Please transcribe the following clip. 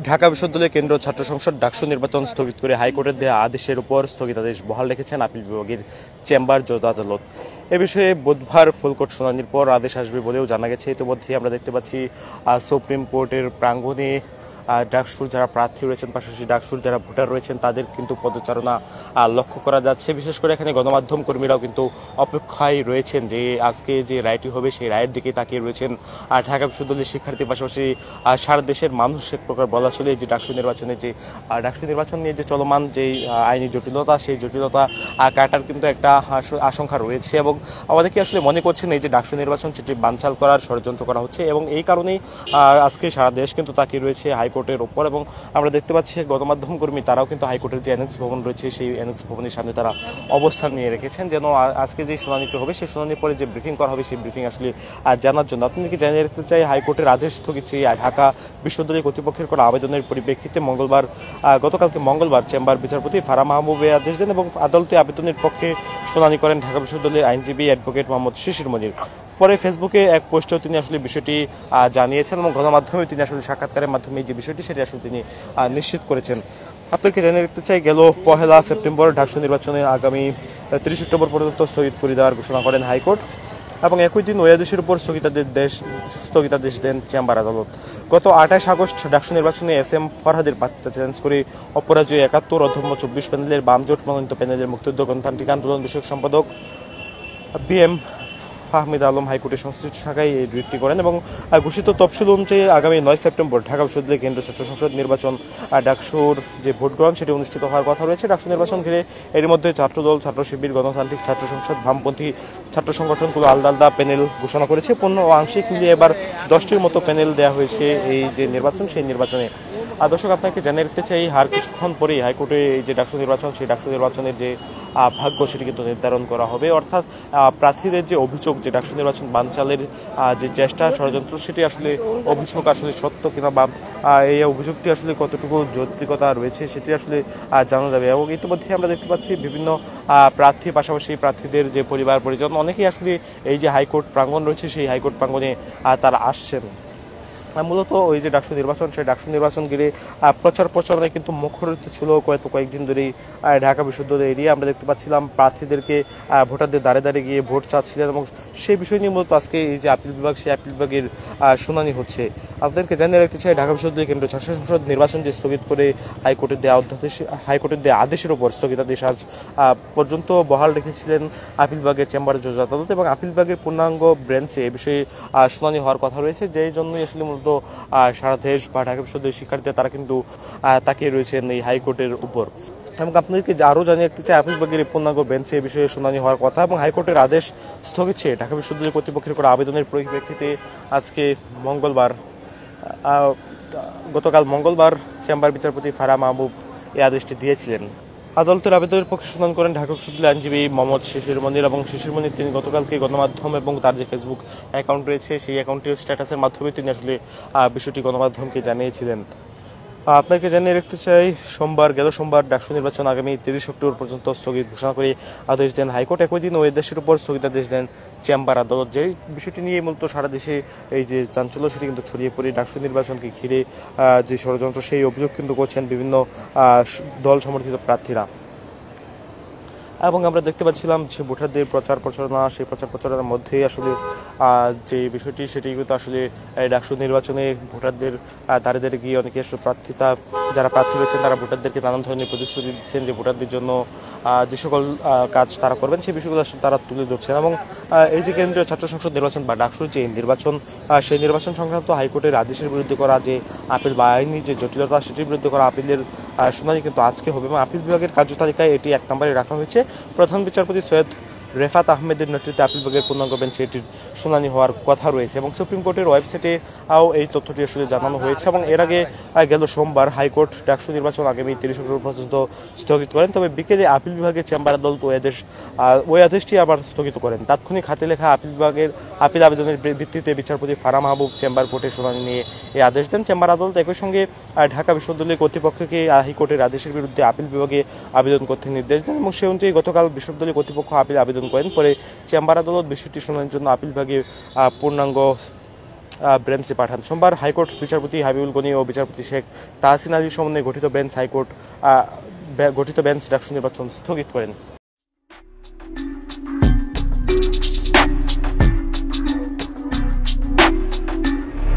ঢাকা বিশ্ববিদ্যালয় কেন্দ্রীয় ছাত্র সংসদ ডাকসু নির্বাচন স্থগিত করে হাইকোর্টের দেওয়া আদেশের উপর স্থগিতাদেশ বহাল রেখেছেন আপিল বিভাগের চেম্বার জজ আদালত। এ বিষয়ে বুধবার ফুলকোর্ট শুনানির পর আদেশ আসবে বলেও জানা গেছে। ইতিমধ্যে আমরা দেখতে পাচ্ছি সুপ্রিম কোর্টের প্রাঙ্গণে ডাকসুর যারা প্রার্থী রয়েছেন, পাশাপাশি ডাকসুর যারা ভোটার রয়েছেন তাদের কিন্তু পদচারণা লক্ষ্য করা যাচ্ছে। বিশেষ করে এখানে গণমাধ্যম কর্মীরাও কিন্তু অপেক্ষায় রয়েছেন যে আজকে যে রায়টি হবে সেই রায়ের দিকে তাকিয়ে রয়েছেন। ঢাকা বিশ্ববিদ্যালয়ের শিক্ষার্থী, পাশাপাশি সারা দেশের মানুষ এক প্রকার বলা চলে যে ডাকসু নির্বাচন নিয়ে যে চলমান যে আইনি জটিলতা, সেই জটিলতা কাটার কিন্তু একটা আশঙ্কা রয়েছে এবং আমাদেরকে আসলে মনে করছেন এই যে ডাকসু নির্বাচন সেটি বানচাল করার ষড়যন্ত্র করা হচ্ছে এবং এই কারণেই আজকে সারা দেশ কিন্তু তাকিয়ে রয়েছে হাইকোর্টের ওপর। এবং আমরা দেখতে পাচ্ছি গণমাধ্যম কর্মী তারাও কিন্তু হাইকোর্টের যে এনএক্স ভবন রয়েছে সেই এনএক্স ভবনের সামনে তারা অবস্থান নিয়ে রেখেছেন যেন আজকে যে শুনানিটি হবে সেই শুনানির পরে যে ব্রিফিং করা হবে সেই ব্রিফিং আসলে জানার জন্য। আপনাদেরকে জানিয়ে রাখতে চাই, হাইকোর্টের আদেশ স্থগিত ঢাকা বিশ্ববিদ্যালয় কর্তৃপক্ষের করা আবেদনের পরিপ্রেক্ষিতে গতকালকে মঙ্গলবার চেম্বার বিচারপতি ফারাহ মাহবুব আদেশ দেন এবং আদালতে আবেদনের পক্ষে শুনানি করেন ঢাকা বিশ্ববিদ্যালয়ের আইনজীবী অ্যাডভোকেট মোহাম্মদ শিশির মনির। পরে ফেসবুকে এক পোস্টেও তিনি আসলে বিষয়টি জানিয়েছেন এবং গণমাধ্যমে তিনি আসলে সাক্ষাৎকারের মাধ্যমে যে বিষয়টি সেটি আসলে তিনি নিশ্চিত করেছেন। আপনাকে জানিয়ে রাখতে চাই, গেল 1 সেপ্টেম্বর ডাকসু নির্বাচনে আগামী 30 অক্টোবর পর্যন্ত স্থগিত করে দেওয়ার ঘোষণা করেন হাইকোর্ট এবং একই দিন ওই আদেশের উপর স্থগিতাদেশ দেন চেম্বার আদালত। গত 28 আগস্ট ডাকসু নির্বাচনে SM ফরহাদের প্রার্থিতা চ্যালেঞ্জ করে অপরাজয় 71 অধম্য 24 প্যানেলের বামজোট মনোনীত প্যানেলের মুক্তিযুদ্ধ গণতান্ত্রিক আন্দোলন বিষয়ক সম্পাদক BM ফাহমিদ আলম হাইকোর্টের সংশ্লিষ্ট শাখায় এই রিটটি করেন এবং ঘোষিত তফসিল অনুযায়ী আগামী 9 সেপ্টেম্বর ঢাকা বিশ্ববিদ্যালয় কেন্দ্রীয় ছাত্র সংসদ নির্বাচন ডাকসুর যে ভোট গ্রহণ সেটি অনুষ্ঠিত হওয়ার কথা রয়েছে। ডাকসু নির্বাচন ঘিরে এর মধ্যে ছাত্রদল, ছাত্র শিবির, গণতান্ত্রিক ছাত্র সংসদ, বামপন্থী ছাত্র সংগঠনগুলো আলাদা আলাদা প্যানেল ঘোষণা করেছে। পূর্ণ ও আংশিক মিলিয়ে এবার 10টির মতো প্যানেল দেওয়া হয়েছে এই যে নির্বাচন সেই নির্বাচনে। দর্শক, আপনাকে জানিয়ে রাখতে চাই, আর কিছুক্ষণ পরেই হাইকোর্টে এই যে ডাকসু নির্বাচন সেই ডাকসু নির্বাচনের যে ভাগ্য সেটি কিন্তু নির্ধারণ করা হবে। অর্থাৎ প্রার্থীদের যে অভিযোগ যে ডাকসু নির্বাচন বানচালের যে চেষ্টা ষড়যন্ত্র সেটি আসলে অভিযোগ আসলে সত্য কিনা বা এই অভিযোগটি আসলে কতটুকু যৌক্তিকতা রয়েছে সেটি আসলে জানা যাবে। এবং ইতিমধ্যে আমরা দেখতে পাচ্ছি বিভিন্ন প্রার্থী, পাশাপাশি প্রার্থীদের যে পরিবার পরিজন অনেকেই আসলে এই যে হাইকোর্ট প্রাঙ্গণ রয়েছে সেই হাইকোর্ট প্রাঙ্গণে তারা আসছেন। মূলত ওই যে ডাকসু নির্বাচন সেই ডাকসু নির্বাচন ঘিরে প্রচার প্রচারণায় কিন্তু মুখরিত ছিল কয়েকদিন ধরেই ঢাকা বিশ্ববিদ্যালয় এরিয়া। আমরা দেখতে পাচ্ছিলাম প্রার্থীদেরকে ভোটারদের দাঁড়ে দাঁড়িয়ে গিয়ে ভোট চাচ্ছিলেন এবং সেই বিষয় নিয়ে মূলত আজকে এই যে আপিল বিভাগ সেই আপিল বিভাগের শুনানি হচ্ছে। আপনাদেরকে জানিয়ে রাখতে চাই, ঢাকা বিশ্ববিদ্যালয় কেন্দ্রীয় ছাত্র সংসদ নির্বাচন যে স্থগিত করে হাইকোর্টের দেওয়া আদেশের উপর স্থগিতাদেশ আজ পর্যন্ত বহাল রেখেছিলেন আপিল বিভাগের চেম্বার জজ আদালত এবং আপিল বিভাগের পূর্ণাঙ্গ বেঞ্চে এ বিষয়ে শুনানি হওয়ার কথা রয়েছে। যেই জন্যই আসলে মূলত সারা দেশ বা ঢাকা বিশ্ববিদ্যালয়ের শিক্ষার্থীরা তারা কিন্তু তাকিয়ে রয়েছেন এই হাইকোর্টের উপর। এবং আপনাদেরকে আরও জানিয়ে রাখতে চাই, আপিল বিভাগের পূর্ণাঙ্গ বেঞ্চে এই বিষয়ে শুনানি হওয়ার কথা এবং হাইকোর্টের আদেশ স্থগিত ঢাকা বিশ্ববিদ্যালয় কর্তৃপক্ষের করা আবেদনের পরিপ্রেক্ষিতে আজকে গতকাল মঙ্গলবার চেম্বার বিচারপতি ফারাহ মাহবুব এই আদেশটি দিয়েছিলেন। আদালতের আবেদনের পক্ষে শুনানি করেন ঢাকা বিশ্ববিদ্যালয় আইনজীবী মোহাম্মদ শিশির মনির এবং শিশির মনির তিনি গতকালকে গণমাধ্যম এবং তার যে ফেসবুক অ্যাকাউন্ট রয়েছে সেই অ্যাকাউন্টের স্ট্যাটাসের মাধ্যমে তিনি আসলে বিষয়টি গণমাধ্যমকে জানিয়েছিলেন। আপনাকে জানিয়ে রাখতে চাই, গেল সোমবার ডাকসু নির্বাচন আগামী 30 অক্টোবর পর্যন্ত স্থগিত ঘোষণা করে আদেশ দেন হাইকোর্ট। একই দিন ওই দেশের উপর স্থগিতাদেশ দেন চেম্বার আদালত। যে বিষয়টি নিয়ে মূলত সারা দেশে এই যে চাঞ্চল্য সেটি কিন্তু ছড়িয়ে পড়ে ডাকসু নির্বাচনকে ঘিরে যে ষড়যন্ত্র সেই অভিযোগ কিন্তু করছেন বিভিন্ন দল সমর্থিত প্রার্থীরা। এবং আমরা দেখতে পাচ্ছিলাম যে ভোটারদের প্রচার প্রচারণা সেই প্রচার প্রচারণার মধ্যেই আসলে যে বিষয়টি সেটি কিন্তু আসলে ডাকসু নির্বাচনে ভোটারদের দাঁড়িয়ে গিয়ে অনেকে যারা প্রার্থী রয়েছেন তারা ভোটারদেরকে নানান ধরনের প্রতিশ্রুতি দিচ্ছেন যে ভোটারদের জন্য যে সকল কাজ তারা করবেন সেই বিষয়গুলো আসলে তারা তুলে ধরছেন। এবং এই যে কেন্দ্রীয় ছাত্র সংসদ নির্বাচন বা ডাকসুর যে নির্বাচন সেই নির্বাচন সংক্রান্ত হাইকোর্টের আদেশের বিরুদ্ধে করা যে আপিল বা আইনি যে জটিলতা সেটির বিরুদ্ধে করা আপিলের শুনানি কিন্তু আজকে হবে এবং আপিল বিভাগের কার্যতালিকায় এটি 1 নম্বরে রাখা হয়েছে। প্রধান বিচারপতি সৈয়দ রেফাত আহমেদের নেতৃত্বে আপিল বিভাগের পূর্ণাঙ্গ বেঞ্চে এটির শুনানি হওয়ার কথা রয়েছে এবং সুপ্রিম কোর্টের ওয়েবসাইটে এই তথ্যটি আসলে জানানো হয়েছে। এবং এর আগে গেল সোমবার হাইকোর্ট ডাকসু নির্বাচন আগামী 30 অক্টোবর পর্যন্ত স্থগিত করেন, তবে বিকেলে আপিল বিভাগের চেম্বার আদালত ওই আদেশটি আবার স্থগিত করেন। তাৎক্ষণিক হাতে লেখা আপিল আবেদনের ভিত্তিতে বিচারপতি ফারাহ মাহবুব চেম্বার কোর্টে শুনানি নিয়ে এই আদেশ দেন। চেম্বার আদালত একই সঙ্গে ঢাকা বিশ্ববিদ্যালয় কর্তৃপক্ষকে হাইকোর্টের আদেশের বিরুদ্ধে আপিল বিভাগে আবেদন করতে নির্দেশ দেন এবং সে অনুযায়ী গতকাল বিশ্ববিদ্যালয় কর্তৃপক্ষ আপিল আবেদন করেন। পরে চেম্বার আদালত বিষয়টি শুনানির জন্য আপিল বিভাগে পূর্ণাঙ্গ বেঞ্চে পাঠান। সোমবার হাইকোর্ট বিচারপতি হাবিবুল গনি ও বিচারপতি শেখ তাহসিন আলীর সমন্বয়ে গঠিত বেঞ্চ ডাকসু নির্বাচন স্থগিত করেন।